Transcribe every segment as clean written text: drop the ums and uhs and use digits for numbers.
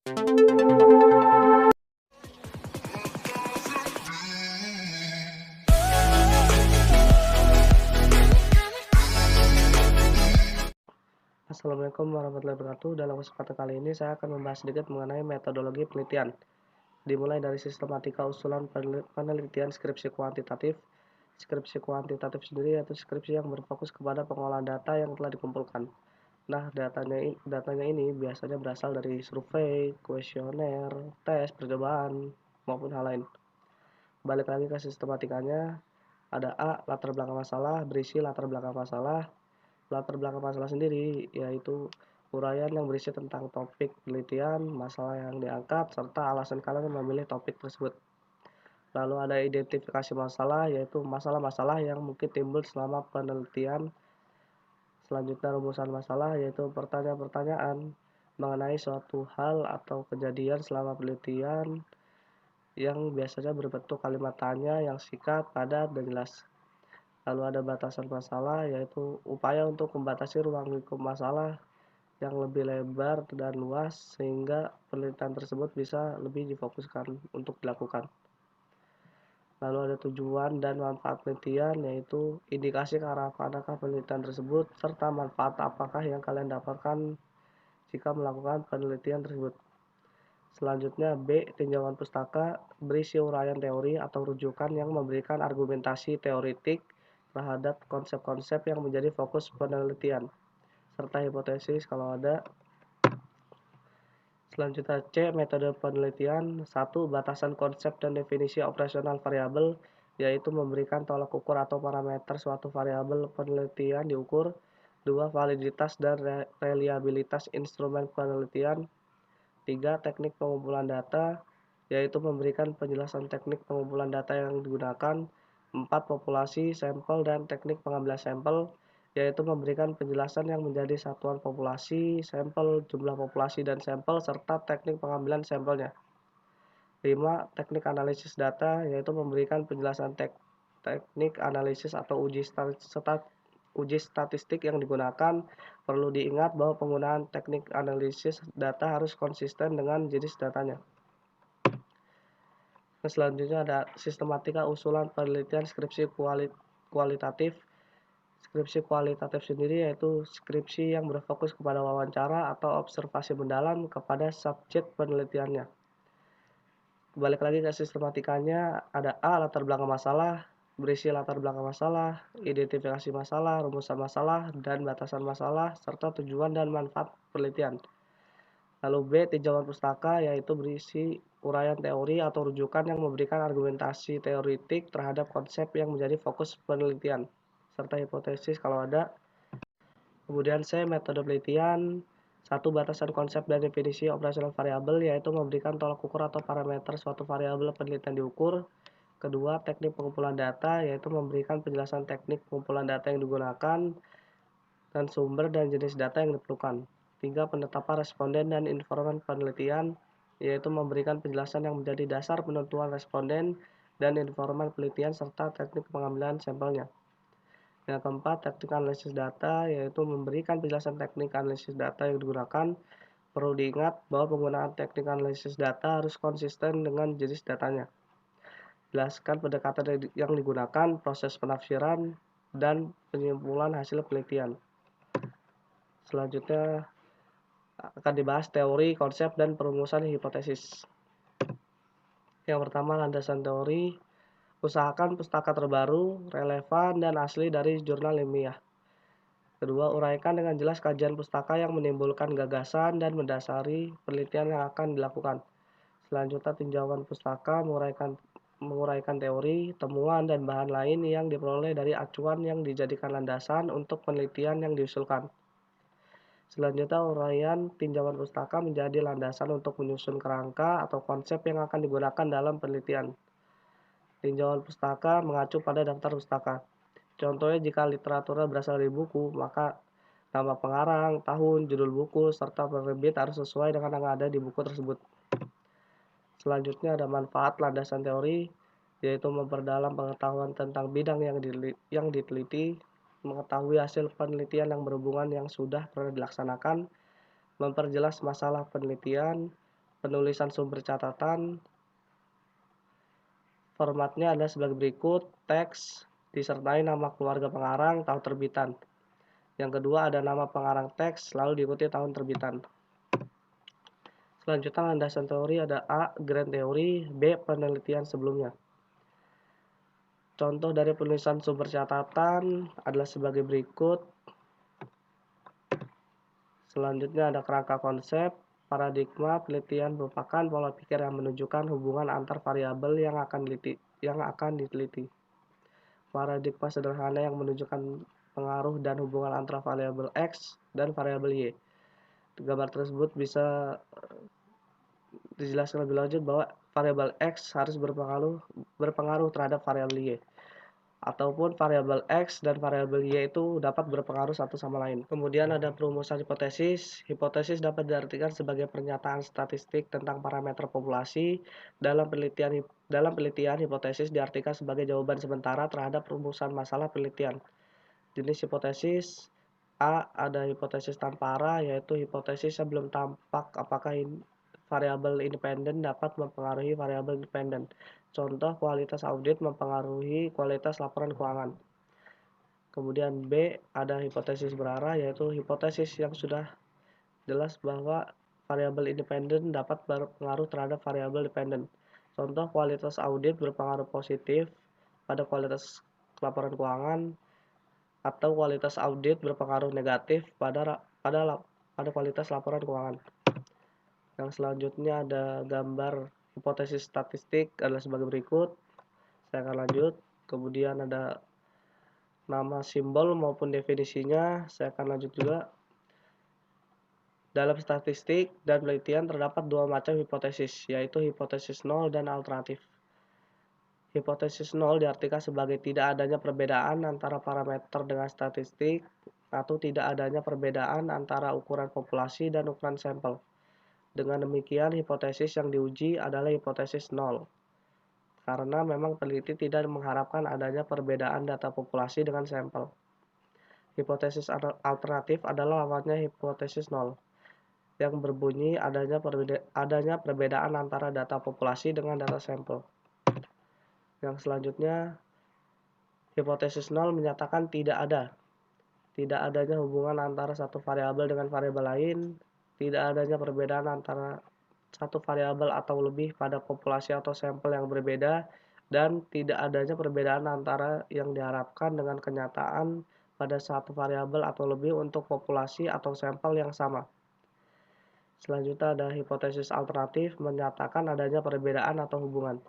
Assalamualaikum warahmatullahi wabarakatuh. Dalam kesempatan kali ini saya akan membahas sedikit mengenai metodologi penelitian. Dimulai dari sistematika usulan penelitian skripsi kuantitatif. Skripsi kuantitatif sendiri yaitu skripsi yang berfokus kepada pengolahan data yang telah dikumpulkan. Nah, datanya ini biasanya berasal dari survei, kuesioner, tes, percobaan, maupun hal lain. Balik lagi ke sistematikanya, ada A, latar belakang masalah, berisi latar belakang masalah. Latar belakang masalah sendiri yaitu uraian yang berisi tentang topik penelitian, masalah yang diangkat, serta alasan kalian memilih topik tersebut. Lalu ada identifikasi masalah, yaitu masalah-masalah yang mungkin timbul selama penelitian. Selanjutnya rumusan masalah, yaitu pertanyaan-pertanyaan mengenai suatu hal atau kejadian selama penelitian yang biasanya berbentuk kalimat tanya yang singkat, padat, dan jelas. Lalu ada batasan masalah, yaitu upaya untuk membatasi ruang lingkup masalah yang lebih lebar dan luas sehingga penelitian tersebut bisa lebih difokuskan untuk dilakukan. Lalu ada tujuan dan manfaat penelitian, yaitu indikasi ke arah manakah penelitian tersebut serta manfaat apakah yang kalian dapatkan jika melakukan penelitian tersebut. Selanjutnya B, tinjauan pustaka berisi uraian teori atau rujukan yang memberikan argumentasi teoritik terhadap konsep-konsep yang menjadi fokus penelitian, serta hipotesis kalau ada. Selanjutnya C, metode penelitian. 1. Batasan konsep dan definisi operasional variabel, yaitu memberikan tolak ukur atau parameter suatu variabel penelitian diukur. 2. Validitas dan reliabilitas instrumen penelitian. 3. Teknik pengumpulan data, yaitu memberikan penjelasan teknik pengumpulan data yang digunakan. 4. Populasi, sampel, dan teknik pengambilan sampel, yaitu memberikan penjelasan yang menjadi satuan populasi, sampel, jumlah populasi dan sampel, serta teknik pengambilan sampelnya. 5. Teknik analisis data, yaitu memberikan penjelasan teknik analisis atau uji statistik yang digunakan. Perlu diingat bahwa penggunaan teknik analisis data harus konsisten dengan jenis datanya. Selanjutnya ada sistematika usulan penelitian skripsi kualitatif. Skripsi kualitatif sendiri yaitu skripsi yang berfokus kepada wawancara atau observasi mendalam kepada subjek penelitiannya. Balik lagi ke sistematikanya, ada A, latar belakang masalah, berisi latar belakang masalah, identifikasi masalah, rumusan masalah, dan batasan masalah, serta tujuan dan manfaat penelitian. Lalu B, tinjauan pustaka, yaitu berisi uraian teori atau rujukan yang memberikan argumentasi teoritik terhadap konsep yang menjadi fokus penelitian, serta hipotesis kalau ada. Kemudian C, metode penelitian. 1. Batasan konsep dan definisi operasional variabel, yaitu memberikan tolak ukur atau parameter suatu variabel penelitian diukur. Kedua, teknik pengumpulan data, yaitu memberikan penjelasan teknik pengumpulan data yang digunakan dan sumber dan jenis data yang diperlukan. 3. Penetapan responden dan informan penelitian, yaitu memberikan penjelasan yang menjadi dasar penentuan responden dan informan penelitian serta teknik pengambilan sampelnya. Yang keempat, teknik analisis data, yaitu memberikan penjelasan teknik analisis data yang digunakan. Perlu diingat bahwa penggunaan teknik analisis data harus konsisten dengan jenis datanya. Jelaskan pendekatan yang digunakan, proses penafsiran, dan penyimpulan hasil penelitian. Selanjutnya akan dibahas teori, konsep, dan perumusan hipotesis. Yang pertama, landasan teori. Usahakan pustaka terbaru, relevan, dan asli dari jurnal ilmiah. Kedua, uraikan dengan jelas kajian pustaka yang menimbulkan gagasan dan mendasari penelitian yang akan dilakukan. Selanjutnya, tinjauan pustaka menguraikan teori, temuan, dan bahan lain yang diperoleh dari acuan yang dijadikan landasan untuk penelitian yang diusulkan. Selanjutnya, uraian tinjauan pustaka menjadi landasan untuk menyusun kerangka atau konsep yang akan digunakan dalam penelitian. Tinjauan pustaka mengacu pada daftar pustaka. Contohnya, jika literaturnya berasal dari buku, maka nama pengarang, tahun, judul buku, serta penerbit harus sesuai dengan yang ada di buku tersebut. Selanjutnya ada manfaat landasan teori, yaitu memperdalam pengetahuan tentang bidang yang diteliti, mengetahui hasil penelitian yang berhubungan yang sudah pernah dilaksanakan, memperjelas masalah penelitian, Penulisan sumber catatan formatnya adalah sebagai berikut: teks disertai nama keluarga pengarang, tahun terbitan. Yang kedua ada nama pengarang teks, lalu diikuti tahun terbitan. Selanjutnya landasan teori ada A. Grand teori, B. Penelitian sebelumnya. Contoh dari penulisan sumber catatan adalah sebagai berikut. Selanjutnya ada kerangka konsep. Paradigma penelitian merupakan pola pikir yang menunjukkan hubungan antar variabel yang akan diteliti. Paradigma sederhana yang menunjukkan pengaruh dan hubungan antara variabel X dan variabel Y. Gambar tersebut bisa dijelaskan lebih lanjut bahwa variabel X harus berpengaruh terhadap variabel Y, ataupun variabel X dan variabel Y itu dapat berpengaruh satu sama lain. Kemudian ada perumusan hipotesis. Hipotesis dapat diartikan sebagai pernyataan statistik tentang parameter populasi. Dalam penelitian, hipotesis diartikan sebagai jawaban sementara terhadap rumusan masalah penelitian. Jenis hipotesis: A. Ada hipotesis tanpa arah, yaitu hipotesis yang belum tampak apakah variabel independen dapat mempengaruhi variabel dependen. Contoh, kualitas audit mempengaruhi kualitas laporan keuangan. Kemudian B. Ada hipotesis berarah, yaitu hipotesis yang sudah jelas bahwa variabel independen dapat berpengaruh terhadap variabel dependen. Contoh, kualitas audit berpengaruh positif pada kualitas laporan keuangan, atau kualitas audit berpengaruh negatif pada kualitas laporan keuangan. Yang selanjutnya ada gambar hipotesis statistik adalah sebagai berikut. Saya akan lanjut. Kemudian ada nama simbol maupun definisinya. Saya akan lanjut juga. Dalam statistik dan penelitian terdapat dua macam hipotesis, yaitu hipotesis nol dan alternatif. Hipotesis nol diartikan sebagai tidak adanya perbedaan antara parameter dengan statistik, atau tidak adanya perbedaan antara ukuran populasi dan ukuran sampel. Dengan demikian, hipotesis yang diuji adalah hipotesis nol, karena memang peneliti tidak mengharapkan adanya perbedaan data populasi dengan sampel. Hipotesis alternatif adalah lawannya hipotesis nol, yang berbunyi adanya perbedaan antara data populasi dengan data sampel. Yang selanjutnya, hipotesis nol menyatakan tidak adanya hubungan antara satu variabel dengan variabel lain, tidak adanya perbedaan antara satu variabel atau lebih pada populasi atau sampel yang berbeda, dan tidak adanya perbedaan antara yang diharapkan dengan kenyataan pada satu variabel atau lebih untuk populasi atau sampel yang sama. Selanjutnya ada hipotesis alternatif menyatakan adanya perbedaan atau hubungan.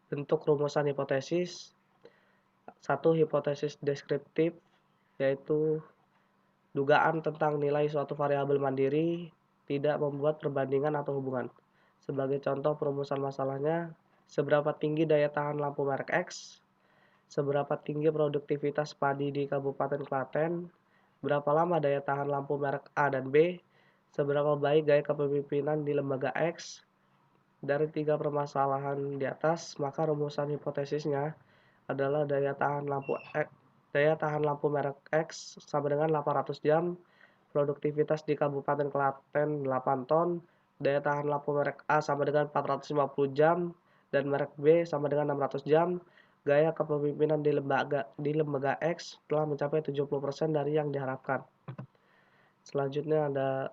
Bentuk rumusan hipotesis: satu, hipotesis deskriptif, yaitu dugaan tentang nilai suatu variabel mandiri tidak membuat perbandingan atau hubungan. Sebagai contoh perumusan masalahnya, seberapa tinggi daya tahan lampu merek X, seberapa tinggi produktivitas padi di Kabupaten Klaten, berapa lama daya tahan lampu merek A dan B, seberapa baik gaya kepemimpinan di lembaga X. Dari tiga permasalahan di atas, maka rumusan hipotesisnya adalah daya tahan lampu merek X sama dengan 800 jam, produktivitas di Kabupaten Klaten 8 ton, daya tahan lampu merek A sama dengan 450 jam, dan merek B sama dengan 600 jam. Gaya kepemimpinan di lembaga X telah mencapai 70% dari yang diharapkan. Selanjutnya ada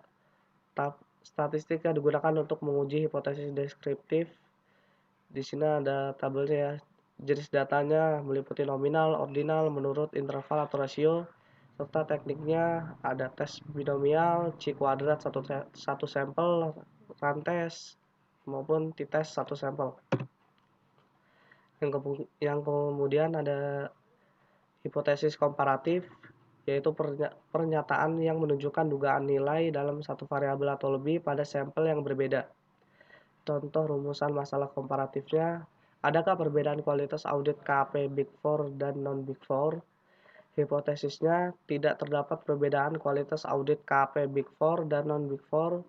statistik yang digunakan untuk menguji hipotesis deskriptif. Di sini ada tabelnya ya. Jenis datanya meliputi nominal, ordinal, menurut interval atau rasio, serta tekniknya ada tes binomial, C-kuadrat satu sampel, rantes, maupun t-test satu sampel. Yang kemudian ada hipotesis komparatif, yaitu pernyataan yang menunjukkan dugaan nilai dalam satu variabel atau lebih pada sampel yang berbeda. Contoh rumusan masalah komparatifnya: adakah perbedaan kualitas audit KAP Big Four dan non-Big Four? Hipotesisnya, tidak terdapat perbedaan kualitas audit KAP Big Four dan non-Big Four.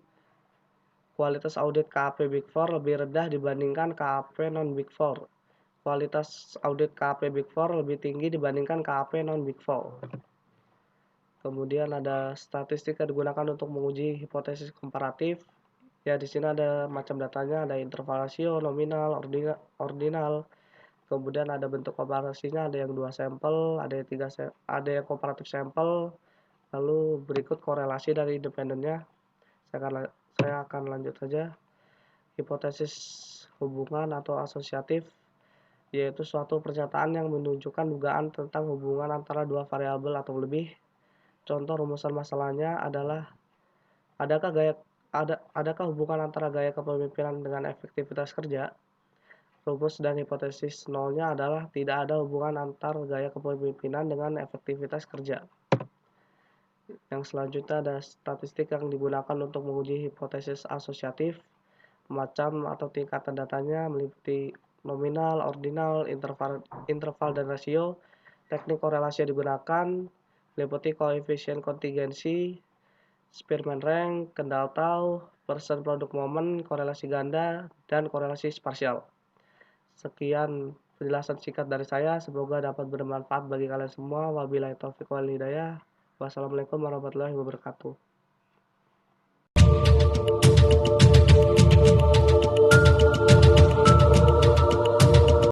Kualitas audit KAP Big Four lebih rendah dibandingkan KAP non-Big Four. Kualitas audit KAP Big Four lebih tinggi dibandingkan KAP non-Big Four. Kemudian ada statistik yang digunakan untuk menguji hipotesis komparatif. Ya, di sini ada macam datanya, ada interval rasio, nominal, ordinal, kemudian ada bentuk komparasinya, ada yang 2 sampel, ada yang komparatif sampel, lalu berikut korelasi dari independennya. Saya akan lanjut saja. Hipotesis hubungan atau asosiatif, yaitu suatu pernyataan yang menunjukkan dugaan tentang hubungan antara dua variabel atau lebih. Contoh rumusan masalahnya adalah adakah hubungan antara gaya kepemimpinan dengan efektivitas kerja? Rumus dan hipotesis nolnya adalah tidak ada hubungan antar gaya kepemimpinan dengan efektivitas kerja. Yang selanjutnya ada statistik yang digunakan untuk menguji hipotesis asosiatif. Macam atau tingkatan datanya meliputi nominal, ordinal, interval dan rasio. Teknik korelasi yang digunakan meliputi koefisien kontingensi, Spearman rank, kendal tau, persen produk momen, korelasi ganda, dan korelasi spasial. Sekian penjelasan singkat dari saya, semoga dapat bermanfaat bagi kalian semua. Wabillahi taufiq wal hidayah. Wassalamualaikum warahmatullahi wabarakatuh.